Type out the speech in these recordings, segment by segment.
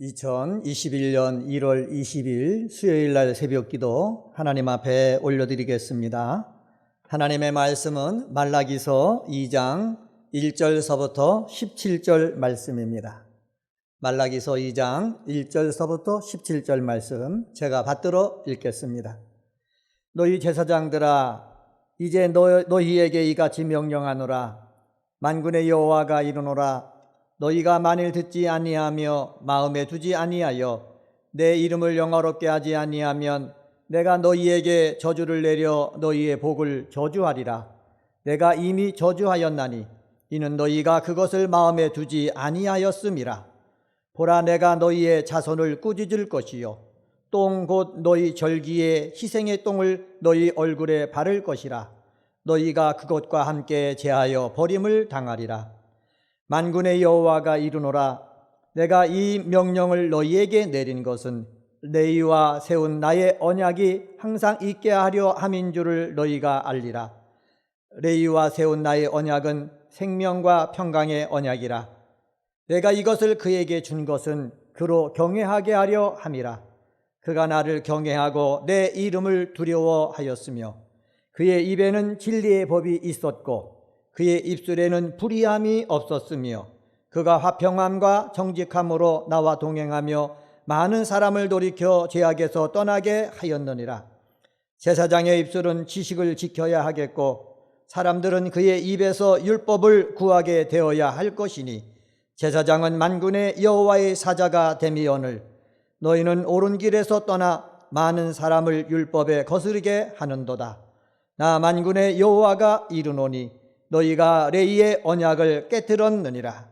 2021년 1월 20일 수요일 날 새벽기도 하나님 앞에 올려드리겠습니다. 하나님의 말씀은 말라기서 2장 1절서부터 17절 말씀입니다. 말라기서 2장 1절서부터 17절 말씀 제가 받들어 읽겠습니다. 너희 제사장들아, 이제 너희에게 이같이 명령하노라. 만군의 여호와가 이르노라. 너희가 만일 듣지 아니하며 마음에 두지 아니하여 내 이름을 영화롭게 하지 아니하면 내가 너희에게 저주를 내려 너희의 복을 저주하리라. 내가 이미 저주하였나니 이는 너희가 그것을 마음에 두지 아니하였음이라. 보라, 내가 너희의 자손을 꾸짖을 것이요 똥 곧 너희 절기의 희생의 똥을 너희 얼굴에 바를 것이라. 너희가 그것과 함께 제하여 버림을 당하리라. 만군의 여호와가 이르노라. 내가 이 명령을 너희에게 내린 것은 너희와 세운 나의 언약이 항상 있게 하려 함인 줄을 너희가 알리라. 너희와 세운 나의 언약은 생명과 평강의 언약이라. 내가 이것을 그에게 준 것은 그로 경외하게 하려 함이라. 그가 나를 경외하고 내 이름을 두려워하였으며 그의 입에는 진리의 법이 있었고 그의 입술에는 불의함이 없었으며 그가 화평함과 정직함으로 나와 동행하며 많은 사람을 돌이켜 죄악에서 떠나게 하였느니라. 제사장의 입술은 지식을 지켜야 하겠고 사람들은 그의 입에서 율법을 구하게 되어야 할 것이니 제사장은 만군의 여호와의 사자가 됨이오늘 너희는 옳은 길에서 떠나 많은 사람을 율법에 거스르게 하는도다. 나 만군의 여호와가 이르노니 너희가 레위의 언약을 깨뜨렸느니라.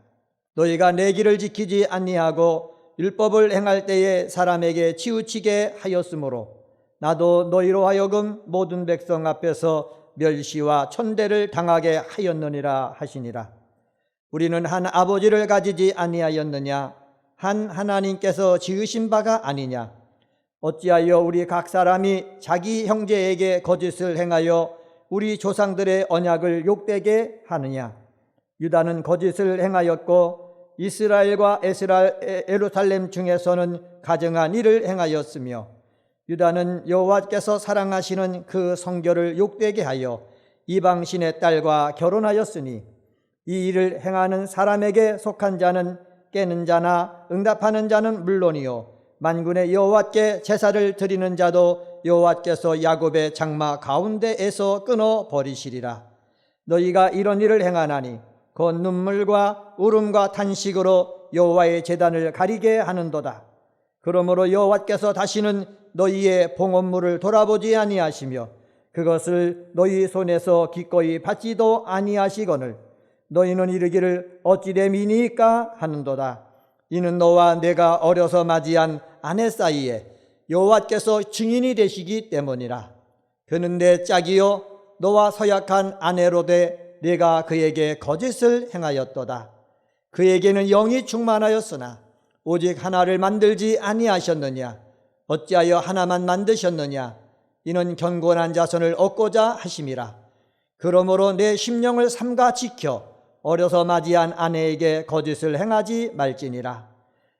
너희가 내 길을 지키지 아니하고 율법을 행할 때에 사람에게 치우치게 하였으므로 나도 너희로 하여금 모든 백성 앞에서 멸시와 천대를 당하게 하였느니라 하시니라. 우리는 한 아버지를 가지지 아니하였느냐? 한 하나님께서 지으신 바가 아니냐? 어찌하여 우리 각 사람이 자기 형제에게 거짓을 행하여 우리 조상들의 언약을 욕되게 하느냐? 유다는 거짓을 행하였고 이스라엘과 예루살렘 중에서는 가증한 일을 행하였으며 유다는 여호와께서 사랑하시는 그 성결을 욕되게 하여 이방신의 딸과 결혼하였으니 이 일을 행하는 사람에게 속한 자는 깨는 자나 응답하는 자는 물론이요 만군의 여호와께 제사를 드리는 자도 여호와께서 야곱의 장마 가운데에서 끊어 버리시리라. 너희가 이런 일을 행하나니 곧 눈물과 울음과 탄식으로 여호와의 제단을 가리게 하는도다. 그러므로 여호와께서 다시는 너희의 봉헌물을 돌아보지 아니하시며 그것을 너희 손에서 기꺼이 받지도 아니하시거늘 너희는 이르기를 어찌 됨이니까 하는도다. 이는 너와 내가 어려서 맞이한 아내 사이에 여호와께서 증인이 되시기 때문이라. 그는 내 짝이요 너와 서약한 아내로되 내가 그에게 거짓을 행하였도다. 그에게는 영이 충만하였으나 오직 하나를 만들지 아니하셨느냐? 어찌하여 하나만 만드셨느냐? 이는 견고한 자손을 얻고자 하심이라. 그러므로 내 심령을 삼가 지켜 어려서 맞이한 아내에게 거짓을 행하지 말지니라.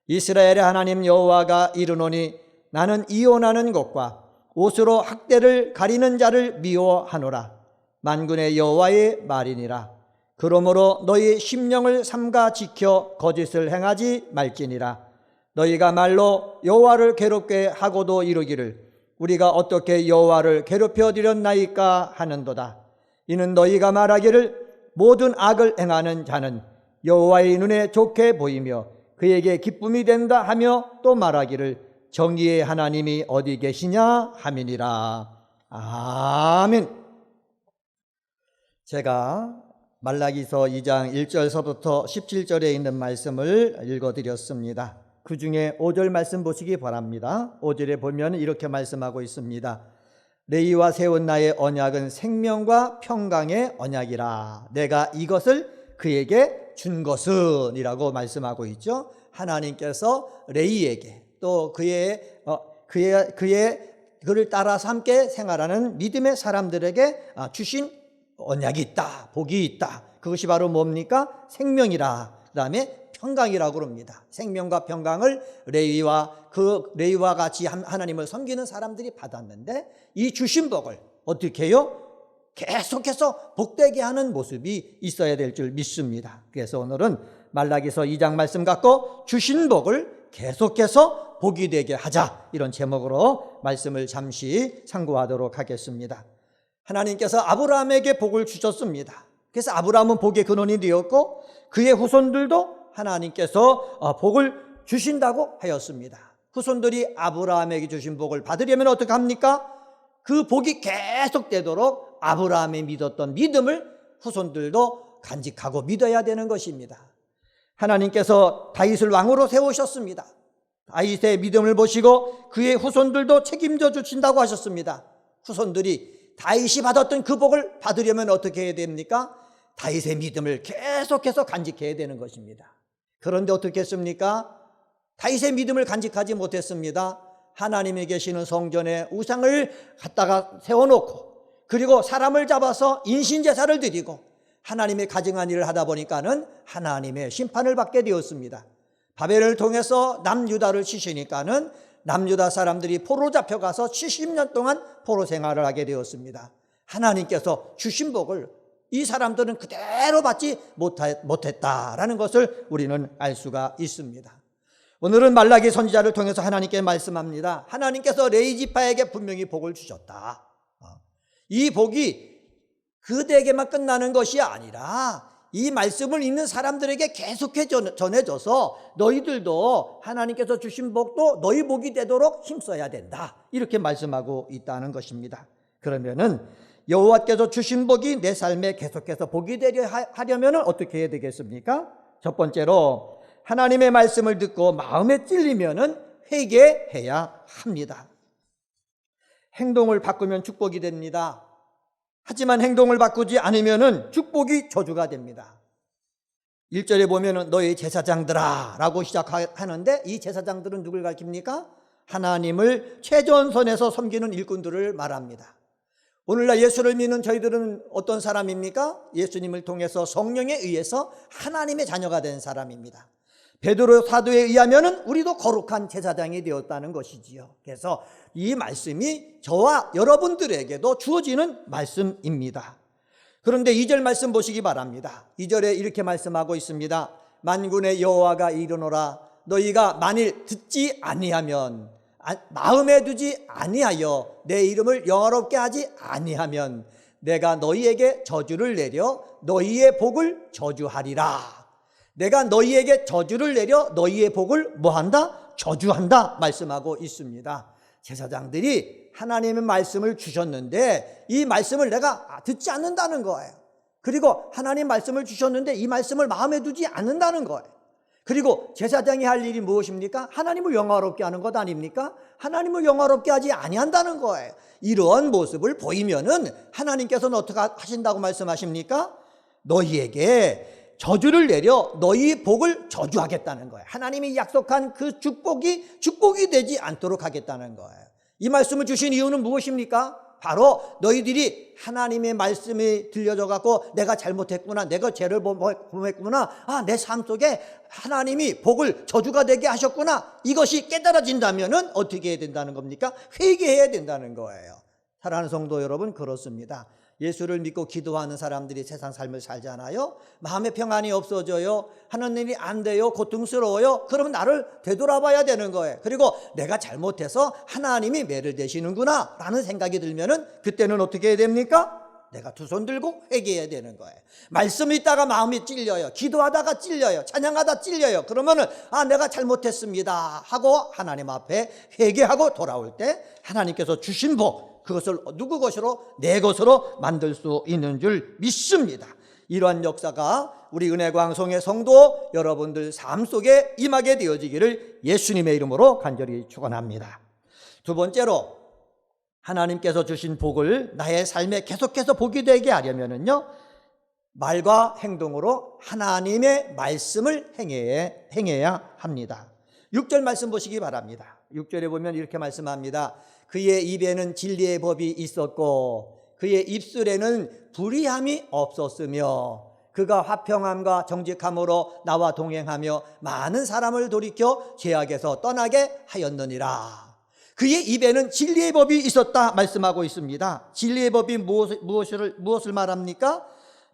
이스라엘의 하나님 여호와가 이르노니 나는 이혼하는 것과 옷으로 학대를 가리는 자를 미워하노라. 만군의 여호와의 말이니라. 그러므로 너희 심령을 삼가 지켜 거짓을 행하지 말지니라. 너희가 말로 여호와를 괴롭게 하고도 이르기를 우리가 어떻게 여호와를 괴롭혀 드렸나이까 하는도다. 이는 너희가 말하기를 모든 악을 행하는 자는 여호와의 눈에 좋게 보이며 그에게 기쁨이 된다 하며 또 말하기를 정의의 하나님이 어디 계시냐 함이니라. 아멘. 제가 말라기서 2장 1절서부터 17절에 있는 말씀을 읽어드렸습니다. 그 중에 5절 말씀 보시기 바랍니다. 5절에 보면 이렇게 말씀하고 있습니다. 너희와 세운 나의 언약은 생명과 평강의 언약이라. 내가 이것을 그에게 준 것은 이라고 말씀하고 있죠. 하나님께서 레위에게 또 그를 따라서 함께 생활하는 믿음의 사람들에게 주신 언약이 있다, 복이 있다. 그것이 바로 뭡니까? 생명이라. 그 다음에 평강이라고 합니다. 생명과 평강을 레위와 같이 하나님을 섬기는 사람들이 받았는데, 이 주신 복을 어떻게 해요? 계속해서 복되게 하는 모습이 있어야 될 줄 믿습니다. 그래서 오늘은 말라기서 2장 말씀 갖고 주신 복을 계속해서 복이 되게 하자, 이런 제목으로 말씀을 잠시 상고하도록 하겠습니다. 하나님께서 아브라함에게 복을 주셨습니다. 그래서 아브라함은 복의 근원이 되었고 그의 후손들도 하나님께서 복을 주신다고 하였습니다. 후손들이 아브라함에게 주신 복을 받으려면 어떻게 합니까? 그 복이 계속되도록 아브라함이 믿었던 믿음을 후손들도 간직하고 믿어야 되는 것입니다. 하나님께서 다윗을 왕으로 세우셨습니다. 다윗의 믿음을 보시고 그의 후손들도 책임져 주신다고 하셨습니다. 후손들이 다윗이 받았던 그 복을 받으려면 어떻게 해야 됩니까? 다윗의 믿음을 계속해서 간직해야 되는 것입니다. 그런데 어떻게 했습니까? 다윗의 믿음을 간직하지 못했습니다. 하나님이 계시는 성전에 우상을 갖다가 세워놓고, 그리고 사람을 잡아서 인신제사를 드리고 하나님의 가증한 일을 하다 보니까는 하나님의 심판을 받게 되었습니다. 바벨을 통해서 남유다를 치시니까는 남유다 사람들이 포로 잡혀가서 70년 동안 포로 생활을 하게 되었습니다. 하나님께서 주신 복을 이 사람들은 그대로 받지 못했다라는 것을 우리는 알 수가 있습니다. 오늘은 말라기 선지자를 통해서 하나님께 말씀합니다. 하나님께서 레위 지파에게 분명히 복을 주셨다. 이 복이 그대에게만 끝나는 것이 아니라 이 말씀을 읽는 사람들에게 계속해 전해져서 너희들도 하나님께서 주신 복도 너희 복이 되도록 힘써야 된다, 이렇게 말씀하고 있다는 것입니다. 그러면은 여호와께서 주신 복이 내 삶에 계속해서 복이 되려 하려면 어떻게 해야 되겠습니까? 첫 번째로 하나님의 말씀을 듣고 마음에 찔리면은 회개해야 합니다. 행동을 바꾸면 축복이 됩니다. 하지만 행동을 바꾸지 않으면은 축복이 저주가 됩니다. 1절에 보면은 너희 제사장들아 라고 시작하는데, 이 제사장들은 누굴 가리킵니까? 하나님을 최전선에서 섬기는 일꾼들을 말합니다. 오늘날 예수를 믿는 저희들은 어떤 사람입니까? 예수님을 통해서 성령에 의해서 하나님의 자녀가 된 사람입니다. 베드로 사도에 의하면 우리도 거룩한 제사장이 되었다는 것이지요. 그래서 이 말씀이 저와 여러분들에게도 주어지는 말씀입니다. 그런데 2절 말씀 보시기 바랍니다. 2절에 이렇게 말씀하고 있습니다. 만군의 여호와가 이르노라, 너희가 만일 듣지 아니하면, 마음에 두지 아니하여 내 이름을 영화롭게 하지 아니하면 내가 너희에게 저주를 내려 너희의 복을 저주하리라. 내가 너희에게 저주를 내려 너희의 복을 뭐한다? 저주한다 말씀하고 있습니다. 제사장들이 하나님의 말씀을 주셨는데 이 말씀을 내가 듣지 않는다는 거예요. 그리고 하나님 말씀을 주셨는데 이 말씀을 마음에 두지 않는다는 거예요. 그리고 제사장이 할 일이 무엇입니까? 하나님을 영화롭게 하는 것 아닙니까? 하나님을 영화롭게 하지 아니한다는 거예요. 이러한 모습을 보이면은 하나님께서는 어떻게 하신다고 말씀하십니까? 너희에게 저주를 내려 너희 복을 저주하겠다는 거예요. 하나님이 약속한 그 축복이 되지 않도록 하겠다는 거예요. 이 말씀을 주신 이유는 무엇입니까? 바로 너희들이 하나님의 말씀이 들려져 갖고 내가 잘못했구나, 내가 죄를 범했구나, 내 삶 속에 하나님이 복을 저주가 되게 하셨구나, 이것이 깨달아진다면은 어떻게 해야 된다는 겁니까? 회개해야 된다는 거예요. 사랑하는 성도 여러분, 그렇습니다. 예수를 믿고 기도하는 사람들이 세상 삶을 살잖아요. 마음의 평안이 없어져요. 하는 일이 안 돼요. 고통스러워요. 그러면 나를 되돌아봐야 되는 거예요. 그리고 내가 잘못해서 하나님이 매를 대시는구나 라는 생각이 들면은 그때는 어떻게 해야 됩니까? 내가 두 손 들고 회개해야 되는 거예요. 말씀 있다가 마음이 찔려요. 기도하다가 찔려요. 찬양하다 찔려요. 그러면은 내가 잘못했습니다 하고 하나님 앞에 회개하고 돌아올 때 하나님께서 주신 복, 그것을 누구 것으로? 내 것으로 만들 수 있는 줄 믿습니다. 이러한 역사가 우리 은혜광송의 성도 여러분들 삶 속에 임하게 되어지기를 예수님의 이름으로 간절히 축원합니다. 두 번째로 하나님께서 주신 복을 나의 삶에 계속해서 복이 되게 하려면은요, 말과 행동으로 하나님의 말씀을 행해야 합니다. 6절 말씀 보시기 바랍니다. 6절에 보면 이렇게 말씀합니다. 그의 입에는 진리의 법이 있었고 그의 입술에는 불의함이 없었으며 그가 화평함과 정직함으로 나와 동행하며 많은 사람을 돌이켜 죄악에서 떠나게 하였느니라. 그의 입에는 진리의 법이 있었다 말씀하고 있습니다. 진리의 법이 무엇을 말합니까?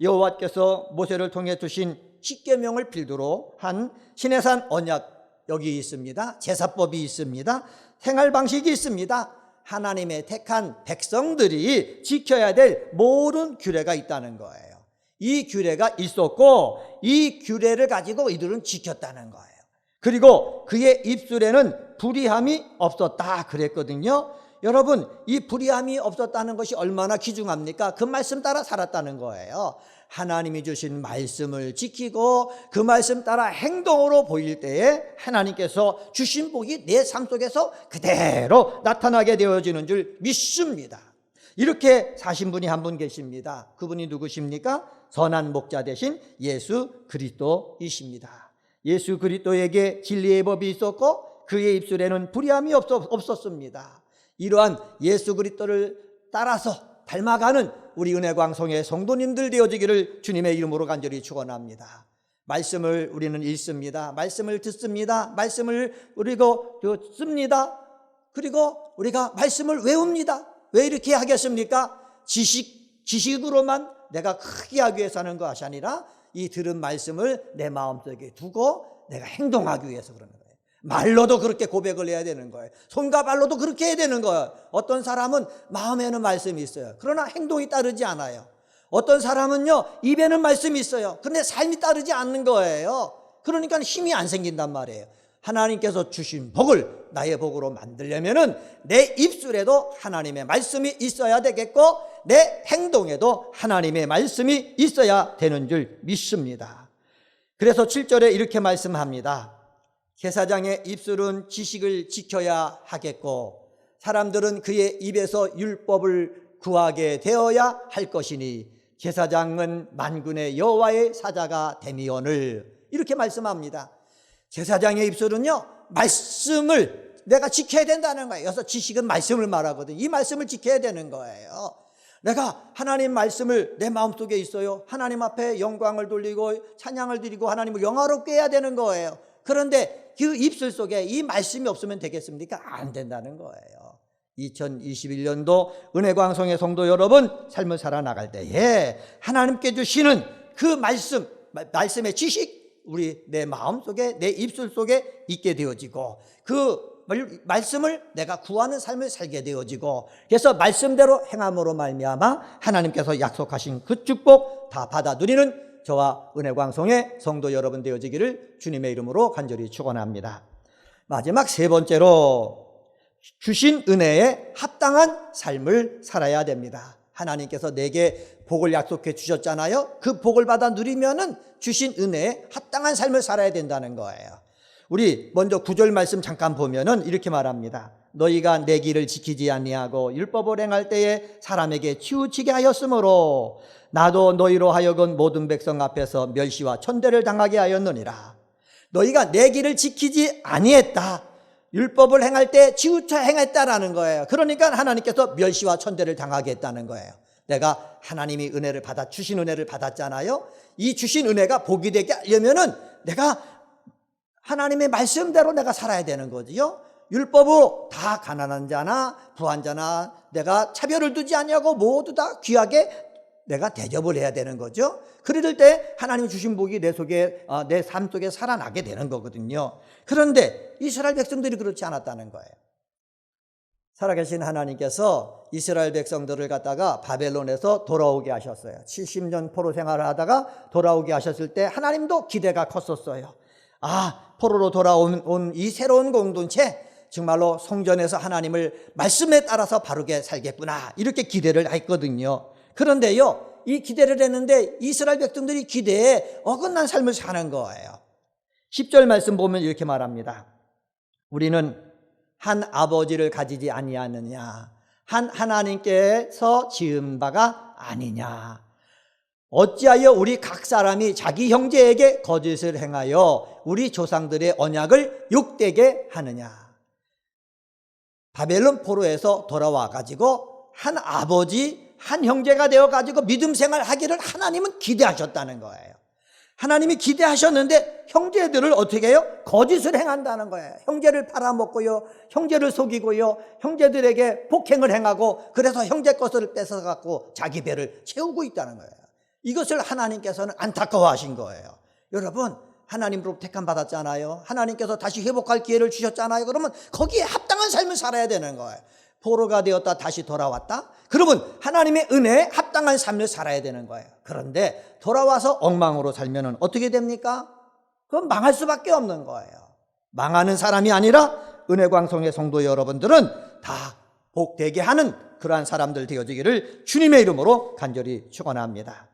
여호와께서 모세를 통해 두신 십계명을 필두로 한 시내산 언약 여기 있습니다. 제사법이 있습니다. 생활 방식이 있습니다. 하나님의 택한 백성들이 지켜야 될 모든 규례가 있다는 거예요. 이 규례가 있었고 이 규례를 가지고 이들은 지켰다는 거예요. 그리고 그의 입술에는 불의함이 없었다 그랬거든요. 여러분, 이 불의함이 없었다는 것이 얼마나 귀중합니까? 그 말씀 따라 살았다는 거예요. 하나님이 주신 말씀을 지키고 그 말씀 따라 행동으로 보일 때에 하나님께서 주신 복이 내 삶 속에서 그대로 나타나게 되어지는 줄 믿습니다. 이렇게 사신 분이 한 분 계십니다. 그분이 누구십니까? 선한 목자 되신 예수 그리스도이십니다. 예수 그리스도에게 진리의 법이 있었고 그의 입술에는 불의함이 없었습니다. 이러한 예수 그리스도를 따라서 닮아가는 우리 은혜광송의 성도님들 되어지기를 주님의 이름으로 간절히 축원합니다. 말씀을 우리는 읽습니다. 말씀을 듣습니다. 말씀을 우리가 씁니다. 그리고 우리가 말씀을 외웁니다. 왜 이렇게 하겠습니까? 지식으로만 내가 크게 하기 위해서 하는 것이 아니라 이 들은 말씀을 내 마음속에 두고 내가 행동하기 위해서 그러는 거예요. 말로도 그렇게 고백을 해야 되는 거예요. 손과 발로도 그렇게 해야 되는 거예요. 어떤 사람은 마음에는 말씀이 있어요. 그러나 행동이 따르지 않아요. 어떤 사람은요, 입에는 말씀이 있어요. 그런데 삶이 따르지 않는 거예요. 그러니까 힘이 안 생긴단 말이에요. 하나님께서 주신 복을 나의 복으로 만들려면은 내 입술에도 하나님의 말씀이 있어야 되겠고 내 행동에도 하나님의 말씀이 있어야 되는 줄 믿습니다. 그래서 7절에 이렇게 말씀합니다. 제사장의 입술은 지식을 지켜야 하겠고 사람들은 그의 입에서 율법을 구하게 되어야 할 것이니 제사장은 만군의 여호와의 사자가 되미오늘 이렇게 말씀합니다. 제사장의 입술은요, 말씀을 내가 지켜야 된다는 거예요. 여기서 지식은 말씀을 말하거든요. 이 말씀을 지켜야 되는 거예요. 내가 하나님 말씀을 내 마음속에 있어요. 하나님 앞에 영광을 돌리고 찬양을 드리고 하나님을 영화롭게 해야 되는 거예요. 그런데 그 입술 속에 이 말씀이 없으면 되겠습니까? 안 된다는 거예요. 2021년도 은혜광송의 성도 여러분, 삶을 살아나갈 때에 하나님께 주시는 그 말씀의 지식, 우리 내 마음 속에 내 입술 속에 있게 되어지고 그 말씀을 내가 구하는 삶을 살게 되어지고 그래서 말씀대로 행함으로 말미암아 하나님께서 약속하신 그 축복 다 받아 누리는 저와 은혜광송의 성도 여러분 되어지기를 주님의 이름으로 간절히 축원합니다. 마지막 세 번째로 주신 은혜에 합당한 삶을 살아야 됩니다. 하나님께서 내게 복을 약속해 주셨잖아요. 그 복을 받아 누리면은 주신 은혜에 합당한 삶을 살아야 된다는 거예요. 우리 먼저 9절 말씀 잠깐 보면은 이렇게 말합니다. 너희가 내 길을 지키지 아니하고 율법을 행할 때에 사람에게 치우치게 하였으므로 나도 너희로 하여금 모든 백성 앞에서 멸시와 천대를 당하게 하였느니라. 너희가 내 길을 지키지 아니했다. 율법을 행할 때 치우쳐 행했다라는 거예요. 그러니까 하나님께서 멸시와 천대를 당하게 했다는 거예요. 내가 하나님이 은혜를 받아 주신 은혜를 받았잖아요. 이 주신 은혜가 복이 되게 하려면은 내가 하나님의 말씀대로 내가 살아야 되는 거지요. 율법으로 다 가난한 자나 부한 자나 내가 차별을 두지 않냐고 모두 다 귀하게 내가 대접을 해야 되는 거죠. 그럴 때 하나님이 주신 복이 내 속에 내 삶 속에 살아나게 되는 거거든요. 그런데 이스라엘 백성들이 그렇지 않았다는 거예요. 살아계신 하나님께서 이스라엘 백성들을 갖다가 바벨론에서 돌아오게 하셨어요. 70년 포로 생활을 하다가 돌아오게 하셨을 때 하나님도 기대가 컸었어요. 포로로 돌아온 이 새로운 공동체 정말로 성전에서 하나님을 말씀에 따라서 바르게 살겠구나 이렇게 기대를 했거든요. 그런데요, 이 기대를 했는데 이스라엘 백성들이 기대에 어긋난 삶을 사는 거예요. 10절 말씀 보면 이렇게 말합니다. 우리는 한 아버지를 가지지 아니하느냐, 한 하나님께서 지은 바가 아니냐. 어찌하여 우리 각 사람이 자기 형제에게 거짓을 행하여 우리 조상들의 언약을 욕되게 하느냐. 바벨론 포로에서 돌아와 가지고 한 아버지 한 형제가 되어가지고 믿음 생활 하기를 하나님은 기대하셨다는 거예요. 하나님이 기대하셨는데 형제들을 어떻게 해요? 거짓을 행한다는 거예요. 형제를 팔아먹고요, 형제를 속이고요, 형제들에게 폭행을 행하고, 그래서 형제 것을 뺏어갖고 자기 배를 채우고 있다는 거예요. 이것을 하나님께서는 안타까워하신 거예요. 여러분, 하나님으로부터 택함 받았잖아요. 하나님께서 다시 회복할 기회를 주셨잖아요. 그러면 거기에 합당한 삶을 살아야 되는 거예요. 포로가 되었다 다시 돌아왔다? 그러면 하나님의 은혜에 합당한 삶을 살아야 되는 거예요. 그런데 돌아와서 엉망으로 살면 어떻게 됩니까? 그건 망할 수밖에 없는 거예요. 망하는 사람이 아니라 은혜광성의 성도 여러분들은 다 복되게 하는 그러한 사람들 되어지기를 주님의 이름으로 간절히 축원합니다.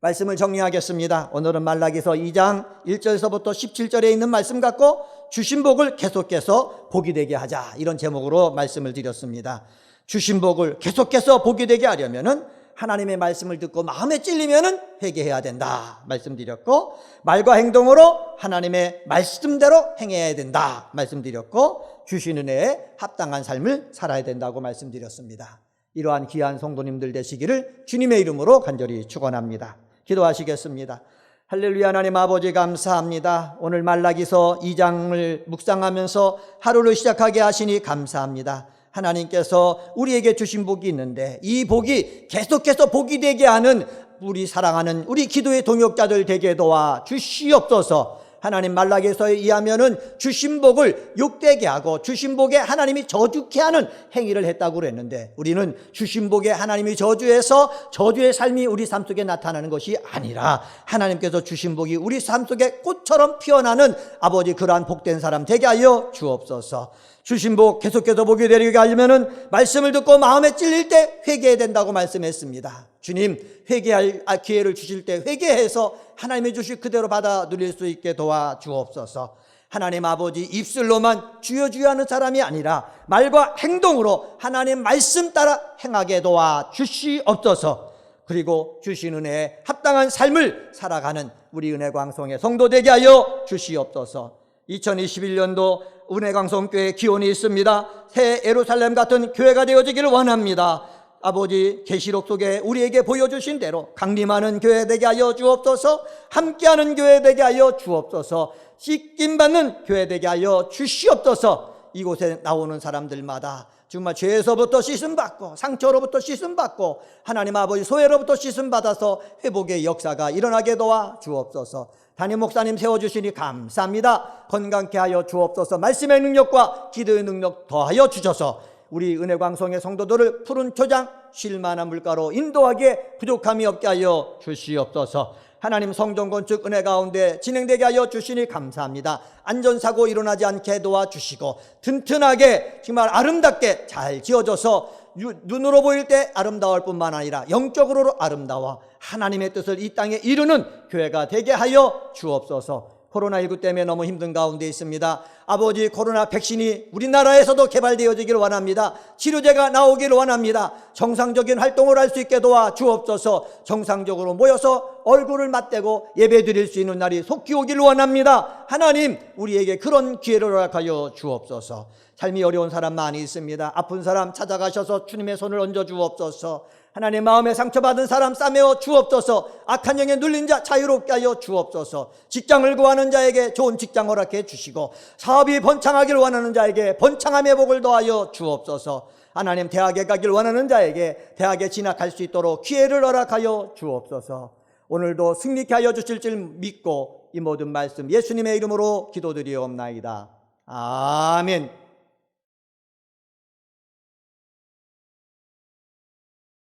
말씀을 정리하겠습니다. 오늘은 말라기서 2장 1절서부터 17절에 있는 말씀 갖고 주신 복을 계속해서 복이 되게 하자, 이런 제목으로 말씀을 드렸습니다. 주신 복을 계속해서 복이 되게 하려면은 하나님의 말씀을 듣고 마음에 찔리면은 회개해야 된다 말씀드렸고, 말과 행동으로 하나님의 말씀대로 행해야 된다 말씀드렸고, 주신 은혜에 합당한 삶을 살아야 된다고 말씀드렸습니다. 이러한 귀한 성도님들 되시기를 주님의 이름으로 간절히 축원합니다. 기도하시겠습니다. 할렐루야. 하나님 아버지 감사합니다. 오늘 말라기서 2장을 묵상하면서 하루를 시작하게 하시니 감사합니다. 하나님께서 우리에게 주신 복이 있는데 이 복이 계속해서 복이 되게 하는 우리 사랑하는 우리 기도의 동역자들 되게 도와 주시옵소서. 하나님, 말라기서에 의하면은 주신 복을 욕되게 하고 주신 복에 하나님이 저주케 하는 행위를 했다고 그랬는데, 우리는 주신 복에 하나님이 저주해서 저주의 삶이 우리 삶 속에 나타나는 것이 아니라 하나님께서 주신 복이 우리 삶 속에 꽃처럼 피어나는 아버지 그러한 복된 사람 되게 하여 주옵소서. 주신 복 계속해서 복이 되게 하려면은 말씀을 듣고 마음에 찔릴 때 회개해야 된다고 말씀했습니다. 주님, 회개할 기회를 주실 때 회개해서 하나님이 주실 그대로 받아 누릴 수 있게 도와 주옵소서. 하나님 아버지, 입술로만 주여 주여 하는 사람이 아니라 말과 행동으로 하나님 말씀 따라 행하게 도와 주시옵소서. 그리고 주신 은혜에 합당한 삶을 살아가는 우리 은혜광성의 성도 되게 하여 주시옵소서. 2021년도 은혜광성교회 기원이 있습니다. 새 예루살렘 같은 교회가 되어지기를 원합니다. 아버지, 계시록 속에 우리에게 보여주신 대로 강림하는 교회 되게 하여 주옵소서. 함께하는 교회 되게 하여 주옵소서. 씻김받는 교회 되게 하여 주시옵소서. 이곳에 나오는 사람들마다 정말 죄에서부터 씻음받고 상처로부터 씻음받고 하나님 아버지 소외로부터 씻음받아서 회복의 역사가 일어나게 도와 주옵소서. 담임 목사님 세워주시니 감사합니다. 건강케 하여 주옵소서. 말씀의 능력과 기도의 능력 더하여 주셔서 우리 은혜광성의 성도들을 푸른 초장 쉴만한 물가로 인도하기에 부족함이 없게 하여 주시옵소서. 하나님, 성전 건축 은혜 가운데 진행되게 하여 주시니 감사합니다. 안전사고 일어나지 않게 도와주시고 튼튼하게 정말 아름답게 잘 지어져서 눈으로 보일 때 아름다울 뿐만 아니라 영적으로 아름다워 하나님의 뜻을 이 땅에 이루는 교회가 되게 하여 주옵소서. 코로나19 때문에 너무 힘든 가운데 있습니다. 아버지, 코로나 백신이 우리나라에서도 개발되어지기를 원합니다. 치료제가 나오기를 원합니다. 정상적인 활동을 할 수 있게 도와 주옵소서. 정상적으로 모여서 얼굴을 맞대고 예배 드릴 수 있는 날이 속히 오기를 원합니다. 하나님, 우리에게 그런 기회를 허락하여 주옵소서. 삶이 어려운 사람 많이 있습니다. 아픈 사람 찾아가셔서 주님의 손을 얹어 주옵소서. 하나님, 마음에 상처받은 사람 싸매어 주옵소서. 악한 영에 눌린 자 자유롭게 하여 주옵소서. 직장을 구하는 자에게 좋은 직장 허락해 주시고 사업이 번창하기를 원하는 자에게 번창함의 복을 더하여 주옵소서. 하나님, 대학에 가길 원하는 자에게 대학에 진학할 수 있도록 기회를 허락하여 주옵소서. 오늘도 승리케 하여 주실 줄 믿고 이 모든 말씀 예수님의 이름으로 기도드리옵나이다. 아멘.